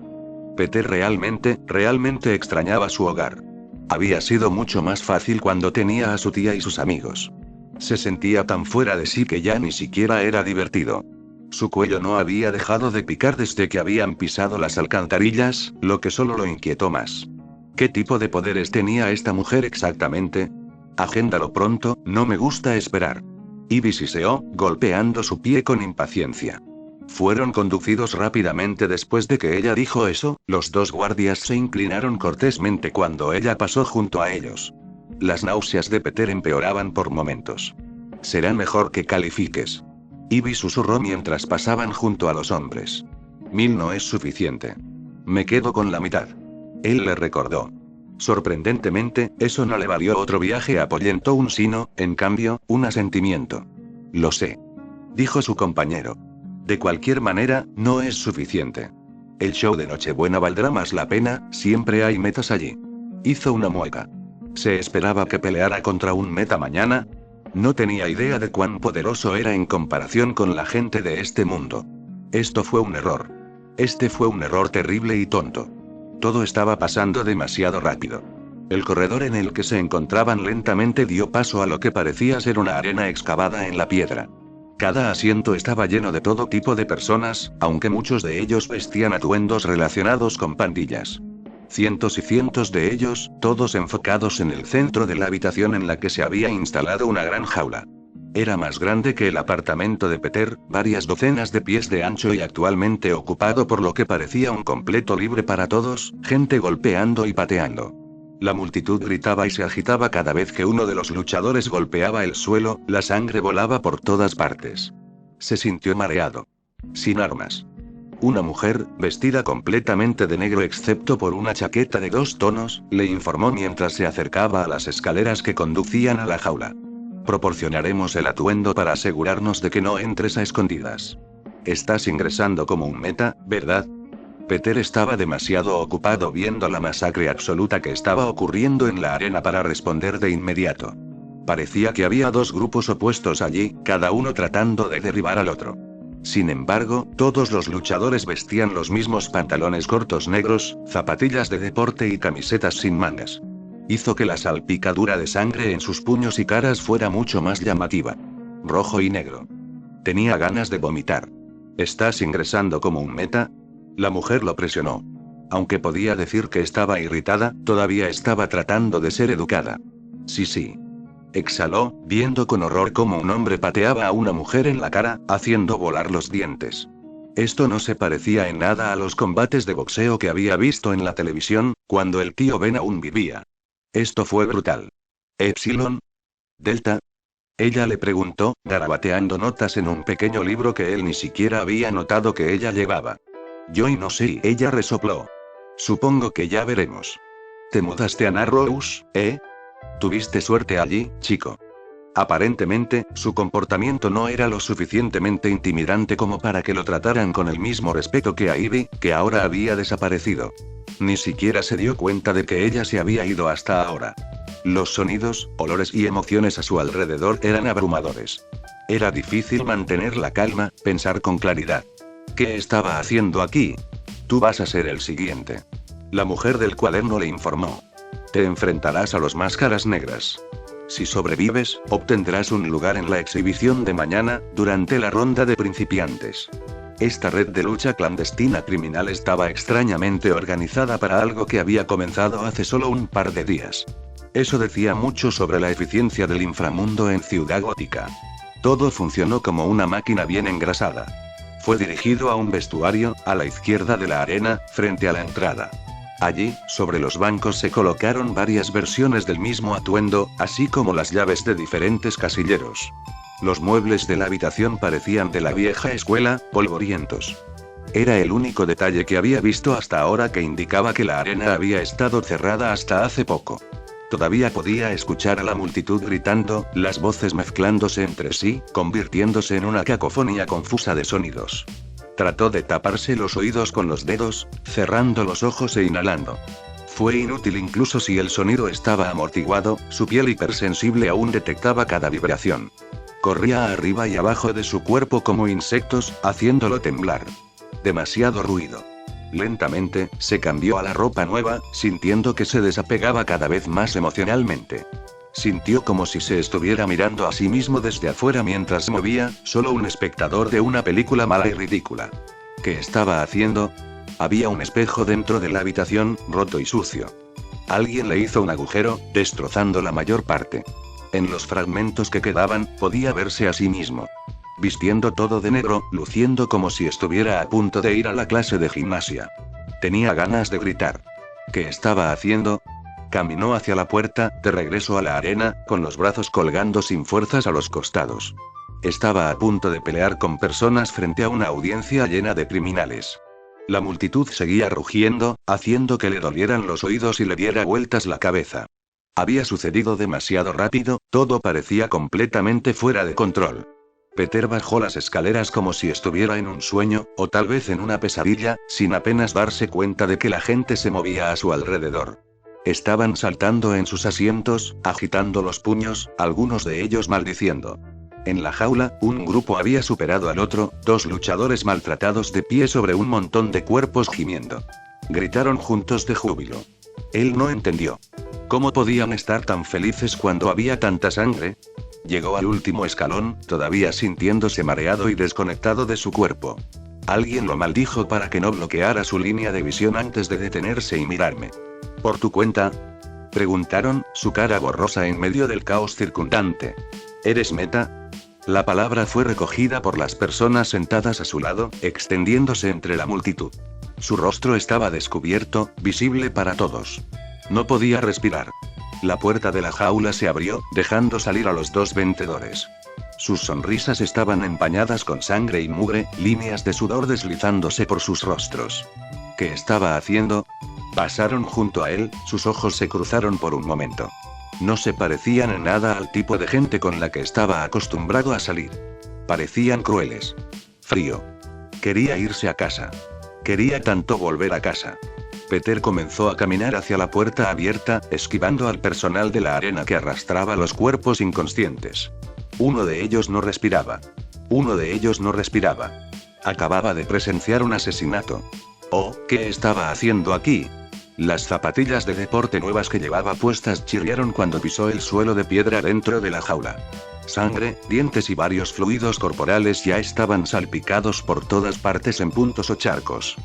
Peter realmente extrañaba su hogar. Había sido mucho más fácil cuando tenía a su tía y sus amigos. Se sentía tan fuera de sí que ya ni siquiera era divertido. Su cuello no había dejado de picar desde que habían pisado las alcantarillas, lo que solo lo inquietó más. ¿Qué tipo de poderes tenía esta mujer exactamente? Agéndalo pronto, no me gusta esperar. Ivy siseó, golpeando su pie con impaciencia. Fueron conducidos rápidamente después de que ella dijo eso, los 2 guardias se inclinaron cortésmente cuando ella pasó junto a ellos. Las náuseas de Peter empeoraban por momentos. Será mejor que califiques. Ivy susurró mientras pasaban junto a los hombres. 1000 no es suficiente. Me quedo con la mitad. Él le recordó. Sorprendentemente, eso no le valió otro viaje a Pollentó un sino, en cambio, un asentimiento. Lo sé. Dijo su compañero. De cualquier manera, no es suficiente. El show de Nochebuena valdrá más la pena, siempre hay metas allí. Hizo una mueca. ¿Se esperaba que peleara contra un meta mañana? No tenía idea de cuán poderoso era en comparación con la gente de este mundo. Esto fue un error. Este fue un error terrible y tonto. Todo estaba pasando demasiado rápido. El corredor en el que se encontraban lentamente dio paso a lo que parecía ser una arena excavada en la piedra. Cada asiento estaba lleno de todo tipo de personas, aunque muchos de ellos vestían atuendos relacionados con pandillas. Cientos y cientos de ellos, todos enfocados en el centro de la habitación en la que se había instalado una gran jaula. Era más grande que el apartamento de Peter, varias docenas de pies de ancho y actualmente ocupado por lo que parecía un completo libre para todos, gente golpeando y pateando. La multitud gritaba y se agitaba cada vez que uno de los luchadores golpeaba el suelo, la sangre volaba por todas partes. Se sintió mareado. Sin armas. Una mujer, vestida completamente de negro excepto por una chaqueta de 2 tonos, le informó mientras se acercaba a las escaleras que conducían a la jaula. Proporcionaremos el atuendo para asegurarnos de que no entres a escondidas. Estás ingresando como un meta, ¿verdad? Peter estaba demasiado ocupado viendo la masacre absoluta que estaba ocurriendo en la arena para responder de inmediato. Parecía que había 2 grupos opuestos allí, cada uno tratando de derribar al otro. Sin embargo, todos los luchadores vestían los mismos pantalones cortos negros, zapatillas de deporte y camisetas sin mangas. Hizo que la salpicadura de sangre en sus puños y caras fuera mucho más llamativa. Rojo y negro. Tenía ganas de vomitar. ¿Estás ingresando como un meta? La mujer lo presionó. Aunque podía decir que estaba irritada, todavía estaba tratando de ser educada. Sí. Exhaló, viendo con horror cómo un hombre pateaba a una mujer en la cara, haciendo volar los dientes. Esto no se parecía en nada a los combates de boxeo que había visto en la televisión, cuando el tío Ben aún vivía. Esto fue brutal. ¿Epsilon? ¿Delta? Ella le preguntó, garabateando notas en un pequeño libro que él ni siquiera había notado que ella llevaba. Yo no sé, ella resopló. Supongo que ya veremos. ¿Te mudaste a Narrows, eh? Tuviste suerte allí, chico. Aparentemente, su comportamiento no era lo suficientemente intimidante como para que lo trataran con el mismo respeto que a Ivy, que ahora había desaparecido. Ni siquiera se dio cuenta de que ella se había ido hasta ahora. Los sonidos, olores y emociones a su alrededor eran abrumadores. Era difícil mantener la calma, pensar con claridad. ¿Qué estaba haciendo aquí? Tú vas a ser el siguiente. La mujer del cuaderno le informó. Te enfrentarás a los Máscaras Negras. Si sobrevives, obtendrás un lugar en la exhibición de mañana, durante la ronda de principiantes. Esta red de lucha clandestina criminal estaba extrañamente organizada para algo que había comenzado hace solo un par de días. Eso decía mucho sobre la eficiencia del inframundo en Ciudad Gótica. Todo funcionó como una máquina bien engrasada. Fue dirigido a un vestuario, a la izquierda de la arena, frente a la entrada. Allí, sobre los bancos se colocaron varias versiones del mismo atuendo, así como las llaves de diferentes casilleros. Los muebles de la habitación parecían de la vieja escuela, polvorientos. Era el único detalle que había visto hasta ahora que indicaba que la arena había estado cerrada hasta hace poco. Todavía podía escuchar a la multitud gritando, las voces mezclándose entre sí, convirtiéndose en una cacofonía confusa de sonidos. Trató de taparse los oídos con los dedos, cerrando los ojos e inhalando. Fue inútil incluso si el sonido estaba amortiguado, su piel hipersensible aún detectaba cada vibración. Corría arriba y abajo de su cuerpo como insectos, haciéndolo temblar. Demasiado ruido. Lentamente, se cambió a la ropa nueva, sintiendo que se desapegaba cada vez más emocionalmente. Sintió como si se estuviera mirando a sí mismo desde afuera mientras se movía, solo un espectador de una película mala y ridícula. ¿Qué estaba haciendo? Había un espejo dentro de la habitación, roto y sucio. Alguien le hizo un agujero, destrozando la mayor parte. En los fragmentos que quedaban, podía verse a sí mismo. Vistiendo todo de negro, luciendo como si estuviera a punto de ir a la clase de gimnasia. Tenía ganas de gritar. ¿Qué estaba haciendo? Caminó hacia la puerta, de regreso a la arena, con los brazos colgando sin fuerzas a los costados. Estaba a punto de pelear con personas frente a una audiencia llena de criminales. La multitud seguía rugiendo, haciendo que le dolieran los oídos y le diera vueltas la cabeza. Había sucedido demasiado rápido, todo parecía completamente fuera de control. Peter bajó las escaleras como si estuviera en un sueño, o tal vez en una pesadilla, sin apenas darse cuenta de que la gente se movía a su alrededor. Estaban saltando en sus asientos, agitando los puños, algunos de ellos maldiciendo. En la jaula, un grupo había superado al otro, dos luchadores maltratados de pie sobre un montón de cuerpos gimiendo. Gritaron juntos de júbilo. Él no entendió. ¿Cómo podían estar tan felices cuando había tanta sangre? Llegó al último escalón, todavía sintiéndose mareado y desconectado de su cuerpo. Alguien lo maldijo para que no bloqueara su línea de visión antes de detenerse y mirarme. ¿Por tu cuenta?, preguntaron, su cara borrosa en medio del caos circundante. ¿Eres Meta? La palabra fue recogida por las personas sentadas a su lado, extendiéndose entre la multitud. Su rostro estaba descubierto, visible para todos. No podía respirar. La puerta de la jaula se abrió, dejando salir a los dos vencedores. Sus sonrisas estaban empañadas con sangre y mugre, líneas de sudor deslizándose por sus rostros. ¿Qué estaba haciendo? Pasaron junto a él, sus ojos se cruzaron por un momento. No se parecían en nada al tipo de gente con la que estaba acostumbrado a salir. Parecían crueles. Frío. Quería irse a casa. Quería tanto volver a casa. Peter comenzó a caminar hacia la puerta abierta, esquivando al personal de la arena que arrastraba los cuerpos inconscientes. Uno de ellos no respiraba. Uno de ellos no respiraba. Acababa de presenciar un asesinato. Oh, ¿qué estaba haciendo aquí? Las zapatillas de deporte nuevas que llevaba puestas chirriaron cuando pisó el suelo de piedra dentro de la jaula. Sangre, dientes y varios fluidos corporales ya estaban salpicados por todas partes en puntos o charcos.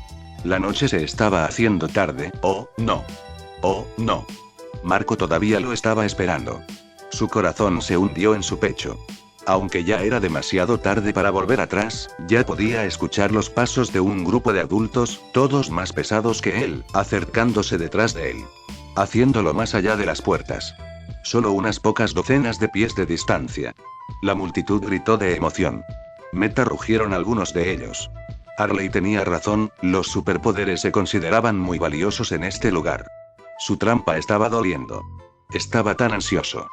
La noche se estaba haciendo tarde, oh, no. Oh, no. Marco todavía lo estaba esperando. Su corazón se hundió en su pecho. Aunque ya era demasiado tarde para volver atrás, ya podía escuchar los pasos de un grupo de adultos, todos más pesados que él, acercándose detrás de él. Haciéndolo más allá de las puertas. Solo unas pocas docenas de pies de distancia. La multitud gritó de emoción. Meta rugieron algunos de ellos. Harley tenía razón, los superpoderes se consideraban muy valiosos en este lugar. Su trampa estaba doliendo. Estaba tan ansioso.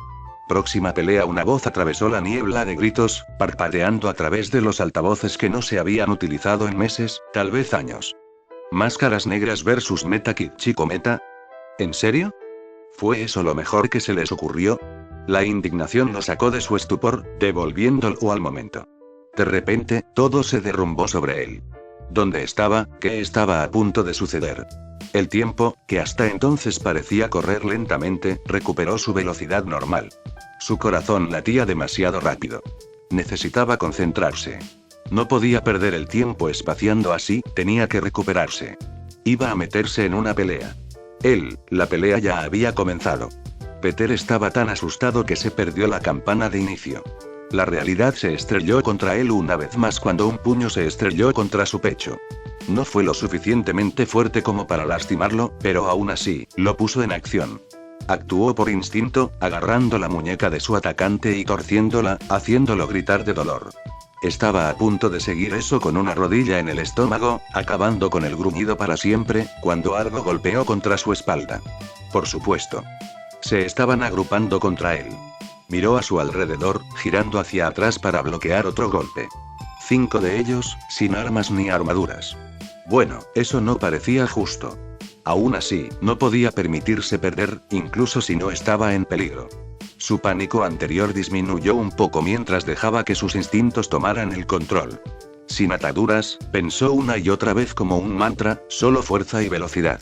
Próxima pelea. Una voz atravesó la niebla de gritos, parpadeando a través de los altavoces que no se habían utilizado en meses, tal vez años. Máscaras negras versus Meta Kid Chico Meta. ¿En serio? ¿Fue eso lo mejor que se les ocurrió? La indignación lo sacó de su estupor, devolviéndolo al momento. De repente, todo se derrumbó sobre él. ¿Dónde estaba? ¿Qué estaba a punto de suceder? El tiempo, que hasta entonces parecía correr lentamente, recuperó su velocidad normal. Su corazón latía demasiado rápido. Necesitaba concentrarse. No podía perder el tiempo espaciando así, tenía que recuperarse. Iba a meterse en una pelea. La pelea ya había comenzado. Peter estaba tan asustado que se perdió la campana de inicio. La realidad se estrelló contra él una vez más cuando un puño se estrelló contra su pecho. No fue lo suficientemente fuerte como para lastimarlo, pero aún así, lo puso en acción. Actuó por instinto, agarrando la muñeca de su atacante y torciéndola, haciéndolo gritar de dolor. Estaba a punto de seguir eso con una rodilla en el estómago, acabando con el gruñido para siempre, cuando algo golpeó contra su espalda. Por supuesto. Se estaban agrupando contra él. Miró a su alrededor, girando hacia atrás para bloquear otro golpe. 5 de ellos, sin armas ni armaduras. Bueno, eso no parecía justo. Aún así, no podía permitirse perder, incluso si no estaba en peligro. Su pánico anterior disminuyó un poco mientras dejaba que sus instintos tomaran el control. Sin ataduras, pensó una y otra vez como un mantra, solo fuerza y velocidad.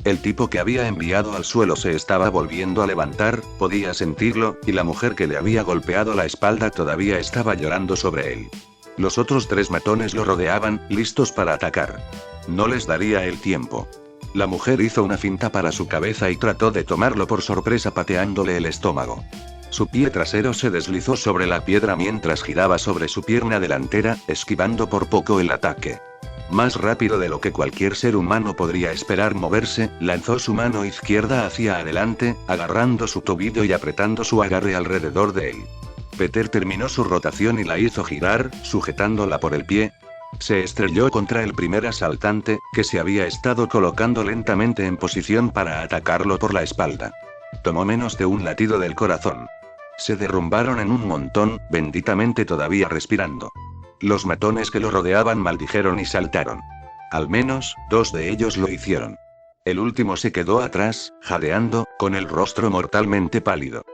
El tipo que había enviado al suelo se estaba volviendo a levantar, podía sentirlo, y la mujer que le había golpeado la espalda todavía estaba llorando sobre él. Los otros 3 matones lo rodeaban, listos para atacar. No les daría el tiempo. La mujer hizo una finta para su cabeza y trató de tomarlo por sorpresa pateándole el estómago. Su pie trasero se deslizó sobre la piedra mientras giraba sobre su pierna delantera, esquivando por poco el ataque. Más rápido de lo que cualquier ser humano podría esperar moverse, lanzó su mano izquierda hacia adelante, agarrando su tobillo y apretando su agarre alrededor de él. Peter terminó su rotación y la hizo girar, sujetándola por el pie. Se estrelló contra el primer asaltante, que se había estado colocando lentamente en posición para atacarlo por la espalda. Tomó menos de un latido del corazón. Se derrumbaron en un montón, benditamente todavía respirando. Los matones que lo rodeaban maldijeron y saltaron. Al menos, 2 de ellos lo hicieron. El último se quedó atrás, jadeando, con el rostro mortalmente pálido.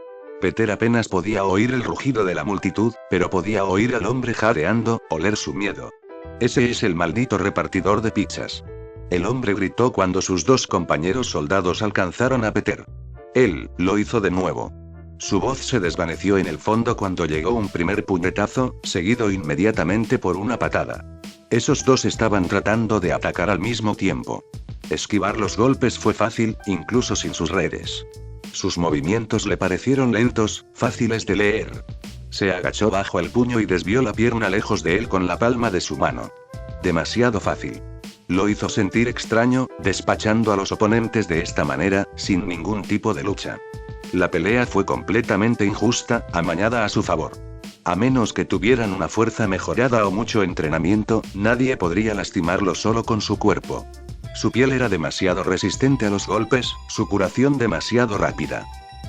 Peter apenas podía oír el rugido de la multitud, pero podía oír al hombre jadeando, oler su miedo. Ese es el maldito repartidor de pizzas. El hombre gritó cuando sus 2 compañeros soldados alcanzaron a Peter. Él, lo hizo de nuevo. Su voz se desvaneció en el fondo cuando llegó un primer puñetazo, seguido inmediatamente por una patada. Esos 2 estaban tratando de atacar al mismo tiempo. Esquivar los golpes fue fácil, incluso sin sus redes. Sus movimientos le parecieron lentos, fáciles de leer. Se agachó bajo el puño y desvió la pierna lejos de él con la palma de su mano. Demasiado fácil. Lo hizo sentir extraño, despachando a los oponentes de esta manera, sin ningún tipo de lucha. La pelea fue completamente injusta, amañada a su favor. A menos que tuvieran una fuerza mejorada o mucho entrenamiento, nadie podría lastimarlo solo con su cuerpo. Su piel era demasiado resistente a los golpes, su curación demasiado rápida.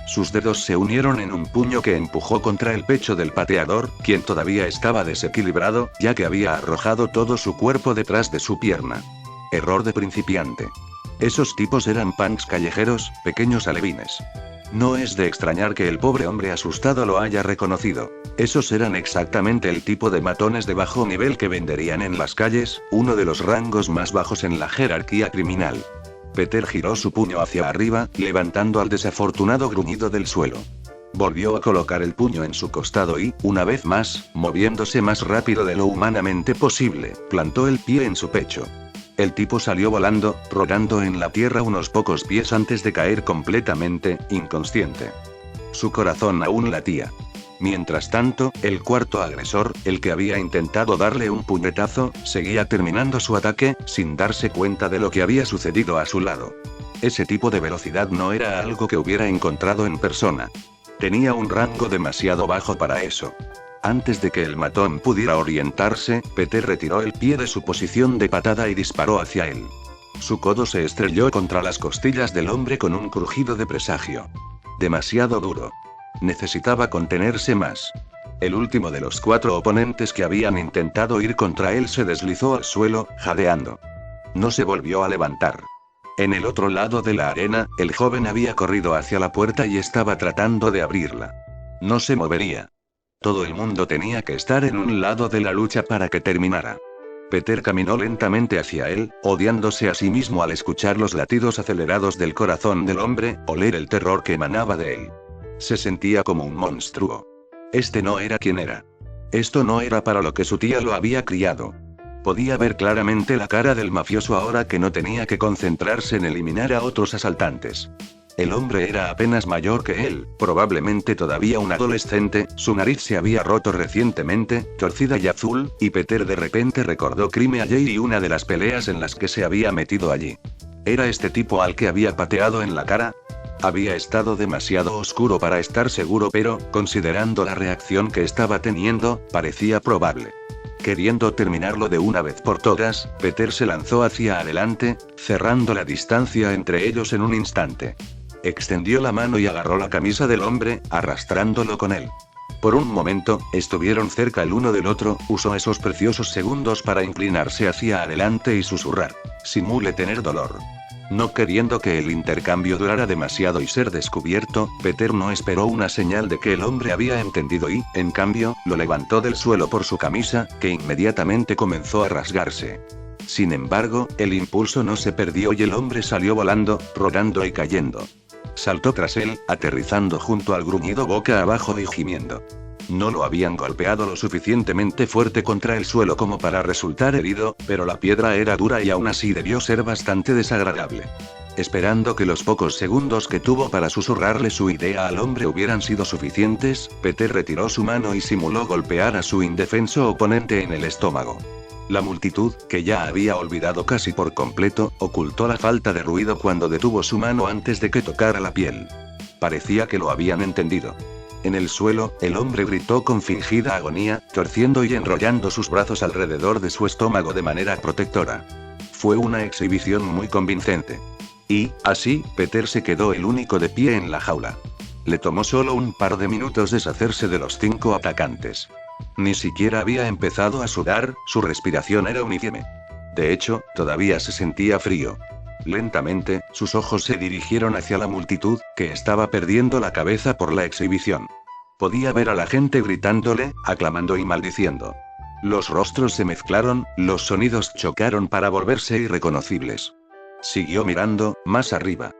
Sus dedos se unieron en un puño que empujó contra el pecho del pateador, quien todavía estaba desequilibrado, ya que había arrojado todo su cuerpo detrás de su pierna. Error de principiante. Esos tipos eran punks callejeros, pequeños alevines. No es de extrañar que el pobre hombre asustado lo haya reconocido. Esos eran exactamente el tipo de matones de bajo nivel que venderían en las calles, uno de los rangos más bajos en la jerarquía criminal. Peter giró su puño hacia arriba, levantando al desafortunado gruñido del suelo. Volvió a colocar el puño en su costado y, una vez más, moviéndose más rápido de lo humanamente posible, plantó el pie en su pecho. El tipo salió volando, rodando en la tierra unos pocos pies antes de caer completamente, inconsciente. Su corazón aún latía. Mientras tanto, el cuarto agresor, el que había intentado darle un puñetazo, seguía terminando su ataque, sin darse cuenta de lo que había sucedido a su lado. Ese tipo de velocidad no era algo que hubiera encontrado en persona. Tenía un rango demasiado bajo para eso. Antes de que el matón pudiera orientarse, Peter retiró el pie de su posición de patada y disparó hacia él. Su codo se estrelló contra las costillas del hombre con un crujido de presagio. Demasiado duro. Necesitaba contenerse más. El último de los 4 oponentes que habían intentado ir contra él se deslizó al suelo, jadeando. No se volvió a levantar. En el otro lado de la arena, el joven había corrido hacia la puerta y estaba tratando de abrirla. No se movería. Todo el mundo tenía que estar en un lado de la lucha para que terminara. Peter caminó lentamente hacia él, odiándose a sí mismo al escuchar los latidos acelerados del corazón del hombre, oler el terror que emanaba de él. Se sentía como un monstruo. Este no era quien era. Esto no era para lo que su tía lo había criado. Podía ver claramente la cara del mafioso ahora que no tenía que concentrarse en eliminar a otros asaltantes. El hombre era apenas mayor que él, probablemente todavía un adolescente, su nariz se había roto recientemente, torcida y azul, y Peter de repente recordó Crime Alley y una de las peleas en las que se había metido allí. ¿Era este tipo al que había pateado en la cara? Había estado demasiado oscuro para estar seguro, pero, considerando la reacción que estaba teniendo, parecía probable. Queriendo terminarlo de una vez por todas, Peter se lanzó hacia adelante, cerrando la distancia entre ellos en un instante. Extendió la mano y agarró la camisa del hombre, arrastrándolo con él. Por un momento, estuvieron cerca el uno del otro, usó esos preciosos segundos para inclinarse hacia adelante y susurrar. Simule tener dolor. No queriendo que el intercambio durara demasiado y ser descubierto, Peter no esperó una señal de que el hombre había entendido y, en cambio, lo levantó del suelo por su camisa, que inmediatamente comenzó a rasgarse. Sin embargo, el impulso no se perdió y el hombre salió volando, rodando y cayendo. Saltó tras él, aterrizando junto al gruñido boca abajo y gimiendo. No lo habían golpeado lo suficientemente fuerte contra el suelo como para resultar herido, pero la piedra era dura y aún así debió ser bastante desagradable. Esperando que los pocos segundos que tuvo para susurrarle su idea al hombre hubieran sido suficientes, Peter retiró su mano y simuló golpear a su indefenso oponente en el estómago. La multitud, que ya había olvidado casi por completo, ocultó la falta de ruido cuando detuvo su mano antes de que tocara la piel. Parecía que lo habían entendido. En el suelo, el hombre gritó con fingida agonía, torciendo y enrollando sus brazos alrededor de su estómago de manera protectora. Fue una exhibición muy convincente. Y, así, Peter se quedó el único de pie en la jaula. Le tomó solo un par de minutos deshacerse de los 5 atacantes. Ni siquiera había empezado a sudar, su respiración era uniforme. De hecho, todavía se sentía frío. Lentamente, sus ojos se dirigieron hacia la multitud, que estaba perdiendo la cabeza por la exhibición. Podía ver a la gente gritándole, aclamando y maldiciendo. Los rostros se mezclaron, los sonidos chocaron para volverse irreconocibles. Siguió mirando, más arriba.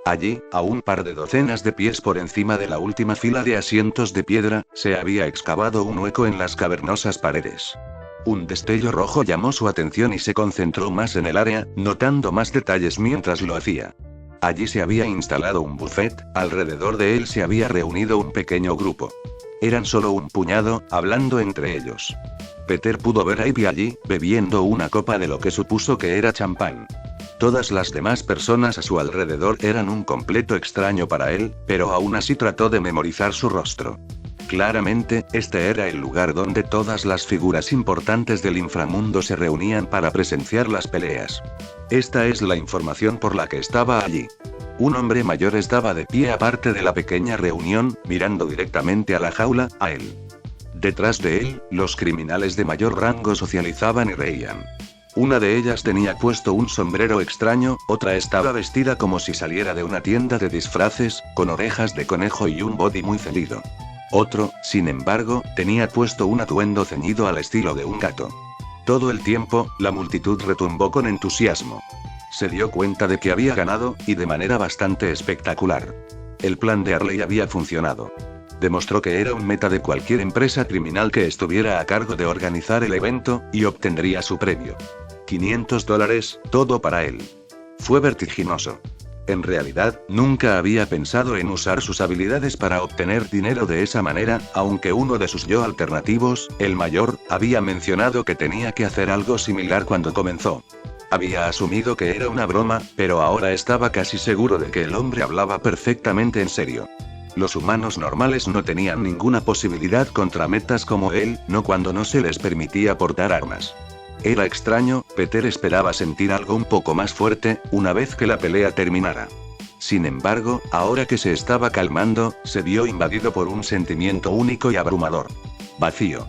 Allí, a un par de docenas de pies por encima de la última fila de asientos de piedra, se había excavado un hueco en las cavernosas paredes. Un destello rojo llamó su atención y se concentró más en el área, notando más detalles mientras lo hacía. Allí se había instalado un buffet, alrededor de él se había reunido un pequeño grupo. Eran solo un puñado, hablando entre ellos. Peter pudo ver a Ivy allí, bebiendo una copa de lo que supuso que era champán. Todas las demás personas a su alrededor eran un completo extraño para él, pero aún así trató de memorizar su rostro. Claramente, este era el lugar donde todas las figuras importantes del inframundo se reunían para presenciar las peleas. Esta es la información por la que estaba allí. Un hombre mayor estaba de pie aparte de la pequeña reunión, mirando directamente a la jaula, a él. Detrás de él, los criminales de mayor rango socializaban y reían. Una de ellas tenía puesto un sombrero extraño, otra estaba vestida como si saliera de una tienda de disfraces, con orejas de conejo y un body muy cedido. Otro, sin embargo, tenía puesto un atuendo ceñido al estilo de un gato. Todo el tiempo, la multitud retumbó con entusiasmo. Se dio cuenta de que había ganado, y de manera bastante espectacular. El plan de Harley había funcionado. Demostró que era un meta de cualquier empresa criminal que estuviera a cargo de organizar el evento, y obtendría su premio. $500, todo para él. Fue vertiginoso. En realidad, nunca había pensado en usar sus habilidades para obtener dinero de esa manera, aunque uno de sus yo alternativos, el mayor, había mencionado que tenía que hacer algo similar cuando comenzó. Había asumido que era una broma, pero ahora estaba casi seguro de que el hombre hablaba perfectamente en serio. Los humanos normales no tenían ninguna posibilidad contra metas como él, no cuando no se les permitía portar armas. Era extraño, Peter esperaba sentir algo un poco más fuerte, una vez que la pelea terminara. Sin embargo, ahora que se estaba calmando, se vio invadido por un sentimiento único y abrumador. Vacío.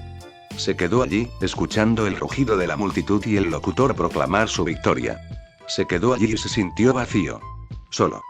Se quedó allí, escuchando el rugido de la multitud y el locutor proclamar su victoria. Se quedó allí y se sintió vacío. Solo.